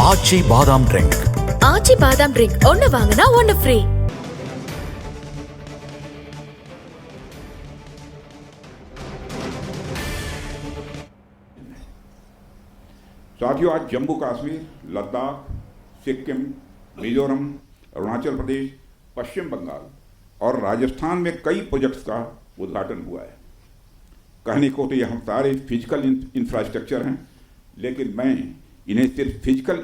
ஆச்சி பாதாம் ட்ரிங்க். ஆச்சி பாதாம் ட்ரிங்க் ஒன்னு வாங்கினா ஒன்னு ஃப்ரீ. साथियों, आज जम्मू कश्मीर, लद्दाख, सिक्किम, मिजोरम, अरुणाचल प्रदेश, पश्चिम बंगाल और राजस्थान में कई प्रोजेक्ट्स का उद्घाटन हुआ है। कहने को तो यह सारे फिजिकल इंफ्रास्ट्रक्चर हैं, लेकिन मैं इन्हें सिर्फ फिजिकल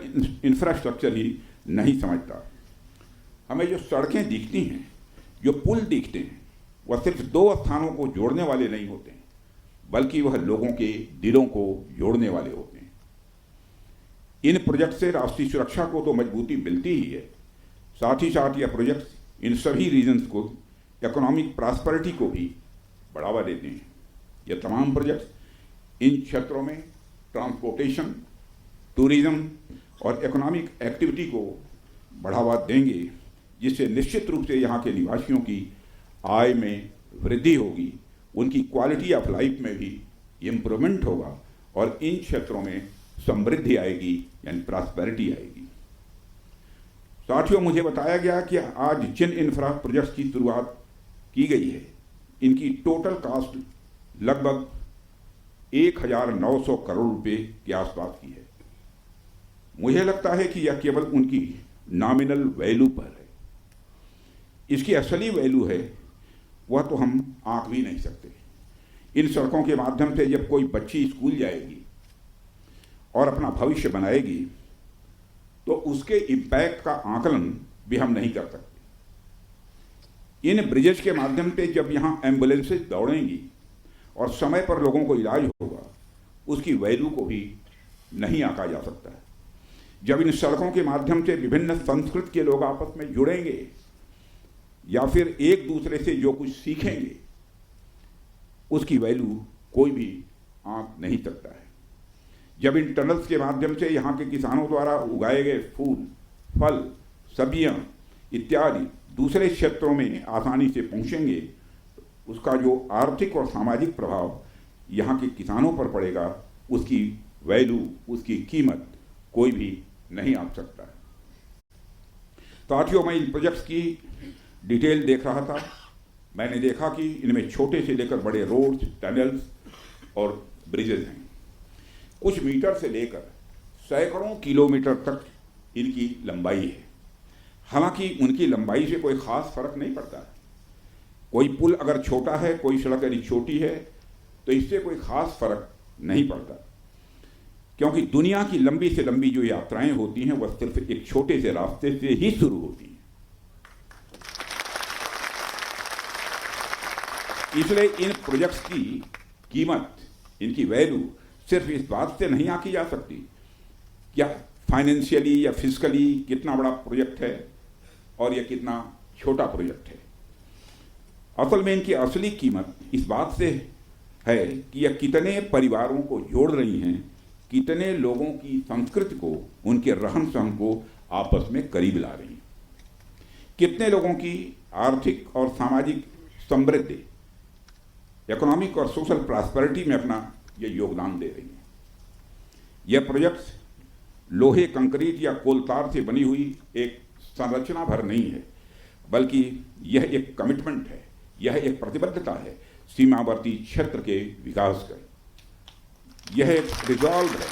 इंफ्रास्ट्रक्चर ही नहीं समझता। हमें जो सड़कें दिखती हैं, जो पुल दिखते हैं, वह सिर्फ दो स्थानों को जोड़ने वाले नहीं होते हैं, बल्कि वह लोगों के दिलों को जोड़ने वाले होते हैं। इन प्रोजेक्ट से राष्ट्रीय सुरक्षा को तो मजबूती मिलती ही है, साथ ही साथ यह प्रोजेक्ट इन सभी रीजन्स को इकोनॉमिक प्रॉस्पेरिटी को भी बढ़ावा देते हैं। यह तमाम प्रोजेक्ट इन क्षेत्रों में ट्रांसपोर्टेशन, टूरिज्म और इकोनॉमिक एक्टिविटी को बढ़ावा देंगे, जिससे निश्चित रूप से यहाँ के निवासियों की आय में वृद्धि होगी, उनकी क्वालिटी ऑफ लाइफ में भी इम्प्रूवमेंट होगा और इन क्षेत्रों में समृद्धि आएगी, यानी प्रॉस्पेरिटी आएगी। साथियों, मुझे बताया गया कि आज जिन इंफ्रा प्रोजेक्ट्स की शुरुआत की गई है, इनकी टोटल कॉस्ट लगभग 1900 करोड़ रुपए के आसपास की है। मुझे लगता है कि यह केवल उनकी नॉमिनल वैल्यू पर है। इसकी असली वैल्यू है वह तो हम आंक भी नहीं सकते। इन सड़कों के माध्यम से जब कोई बच्ची स्कूल जाएगी और अपना भविष्य बनाएगी, तो उसके इम्पैक्ट का आकलन भी हम नहीं कर सकते। इन ब्रिजेज के माध्यम से जब यहाँ एम्बुलेंसेज दौड़ेंगी और समय पर लोगों को इलाज होगा, उसकी वैल्यू को भी नहीं आंका जा सकता है। जब इन सड़कों के माध्यम से विभिन्न संस्कृति के लोग आपस में जुड़ेंगे या फिर एक दूसरे से जो कुछ सीखेंगे, उसकी वैल्यू कोई भी आंक नहीं सकता है। जब इन टनल्स के माध्यम से यहाँ के किसानों द्वारा उगाए गए फूल, फल, सब्जियाँ इत्यादि दूसरे क्षेत्रों में आसानी से पहुँचेंगे, उसका जो आर्थिक और सामाजिक प्रभाव यहाँ के किसानों पर पड़ेगा, उसकी वैल्यू, उसकी कीमत कोई भी नहीं आंक सकता है। साथियों, मैं इन प्रोजेक्ट्स की डिटेल देख रहा था। मैंने देखा कि इनमें छोटे से लेकर बड़े रोड्स, टनल्स और ब्रिजेज हैं। कुछ मीटर से लेकर सैकड़ों किलोमीटर तक इनकी लंबाई है। हालांकि उनकी लंबाई से कोई ख़ास फर्क नहीं पड़ता। कोई पुल अगर छोटा है, कोई सड़क यदि छोटी है, तो इससे कोई ख़ास फर्क नहीं पड़ता, क्योंकि दुनिया की लंबी से लंबी जो यात्राएं होती हैं, वह सिर्फ एक छोटे से रास्ते से ही शुरू होती हैं। इसलिए इन प्रोजेक्ट्स की कीमत, इनकी वैल्यू सिर्फ इस बात से नहीं आंकी जा सकती क्या फाइनेंशियली या फिजिकली कितना बड़ा प्रोजेक्ट है और यह कितना छोटा प्रोजेक्ट है। असल में इनकी असली कीमत इस बात से है कि यह कितने परिवारों को जोड़ रही हैं, कितने लोगों की संस्कृति को, उनके रहन सहन को आपस में करीब ला रही हैं, कितने लोगों की आर्थिक और सामाजिक समृद्धि, इकोनॉमिक और सोशल प्रॉस्पेरिटी में अपना ये योगदान दे रही है। यह प्रोजेक्ट्स लोहे, कंक्रीट या कोलतार से बनी हुई एक संरचना भर नहीं है, बल्कि यह एक कमिटमेंट है, यह एक प्रतिबद्धता है सीमावर्ती क्षेत्र के विकास का। यह एक रिजॉल्व है,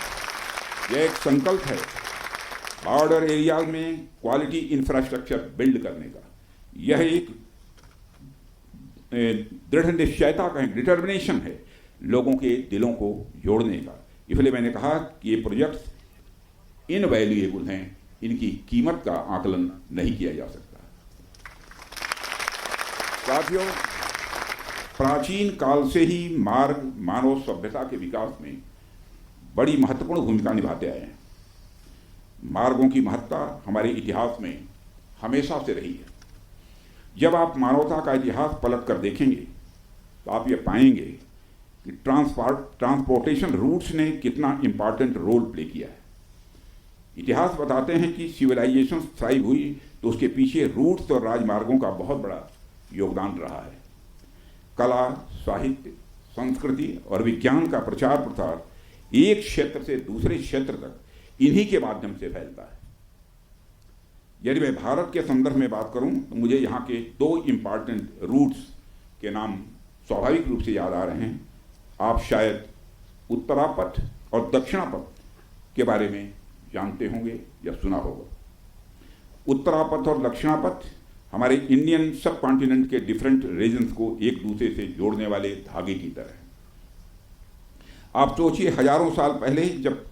यह एक संकल्प है बॉर्डर एरिया में क्वालिटी इंफ्रास्ट्रक्चर बिल्ड करने का। यह एक दृढ़ निश्चयता का, डिटर्मिनेशन है लोगों के दिलों को जोड़ने का। इसलिए मैंने कहा कि ये प्रोजेक्ट्स इन वैल्यूएबल हैं, इनकी कीमत का आकलन नहीं किया जा सकता। साथियों, प्राचीन काल से ही मार्ग मानव सभ्यता के विकास में बड़ी महत्वपूर्ण भूमिका निभाते आए हैं। मार्गों की महत्ता हमारे इतिहास में हमेशा से रही है। जब आप मानवता का इतिहास पलट कर देखेंगे, तो आप ये पाएंगे कि ट्रांसपोर्टेशन रूट्स ने कितना इम्पॉर्टेंट रोल प्ले किया है। इतिहास बताते हैं कि सिविलाइजेशन थ्राइव हुई तो उसके पीछे रूट्स और राजमार्गों का बहुत बड़ा योगदान रहा है। कला, साहित्य, संस्कृति और विज्ञान का प्रचार प्रसार एक क्षेत्र से दूसरे क्षेत्र तक इन्हीं के माध्यम से फैलता है। यदि मैं भारत के संदर्भ में बात करूं तो मुझे यहाँ के दो इम्पॉर्टेंट रूट्स के नाम स्वाभाविक रूप से याद आ रहे हैं। आप शायद उत्तरापथ और दक्षिणापथ के बारे में जानते होंगे या सुना होगा। उत्तरापथ और दक्षिणापथ हमारे इंडियन सब कॉन्टिनेंट के डिफरेंट रीजन्स को एक दूसरे से जोड़ने वाले धागे की तरह है। आप सोचिए, हजारों साल पहले जब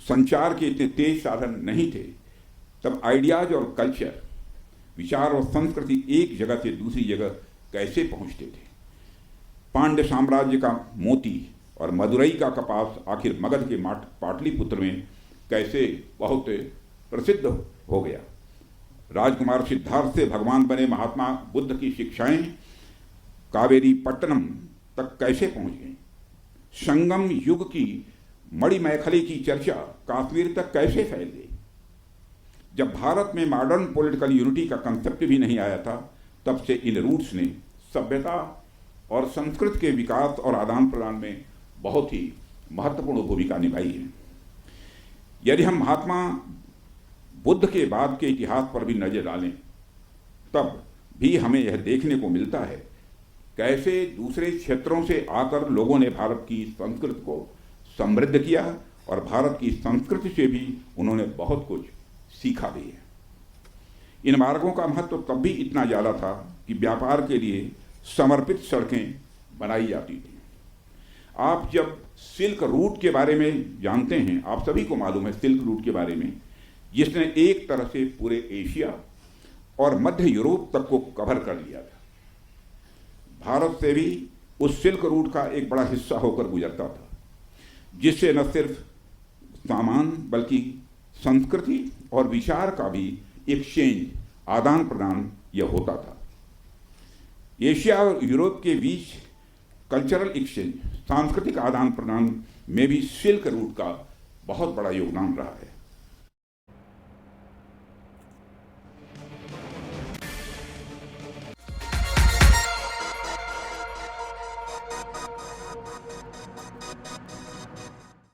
संचार के इतने तेज साधन नहीं थे, तब आइडियाज और कल्चर, विचार और संस्कृति एक जगह से दूसरी जगह कैसे पहुंचते थे। पांड्य साम्राज्य का मोती और मदुरई का कपास आखिर मगध के पाटलिपुत्र में कैसे बहुत प्रसिद्ध हो गया। राजकुमार सिद्धार्थ से भगवान बने महात्मा बुद्ध की शिक्षाएं कावेरी पट्टनम तक कैसे पहुंच गई। संगम युग की मणिमैखली की चर्चा कश्मीर तक कैसे फैल गई। जब भारत में मॉडर्न पॉलिटिकल यूनिटी का कंसेप्ट भी नहीं आया था, तब से इन रूट्स ने सभ्यता और संस्कृति के विकास और आदान प्रदान में बहुत ही महत्वपूर्ण भूमिका निभाई है। यदि हम महात्मा बुद्ध के बाद के इतिहास पर भी नजर डालें, तब भी हमें यह देखने को मिलता है कैसे दूसरे क्षेत्रों से आकर लोगों ने भारत की संस्कृति को समृद्ध किया और भारत की संस्कृति से भी उन्होंने बहुत कुछ सीखा भी है। इन मार्गों का महत्व तब भी इतना ज़्यादा था कि व्यापार के लिए समर्पित सड़कें बनाई जाती थी। आप जब सिल्क रूट के बारे में जानते हैं, आप सभी को मालूम है सिल्क रूट के बारे में, जिसने एक तरह से पूरे एशिया और मध्य यूरोप तक को कवर कर लिया था। भारत से भी उस सिल्क रूट का एक बड़ा हिस्सा होकर गुजरता था, जिससे न सिर्फ सामान बल्कि संस्कृति और विचार का भी एक्सचेंज, आदान प्रदान यह होता था। एशिया और यूरोप के बीच कल्चरल एक्सचेंज, सांस्कृतिक आदान प्रदान में भी सिल्क रूट का बहुत बड़ा योगदान रहा है।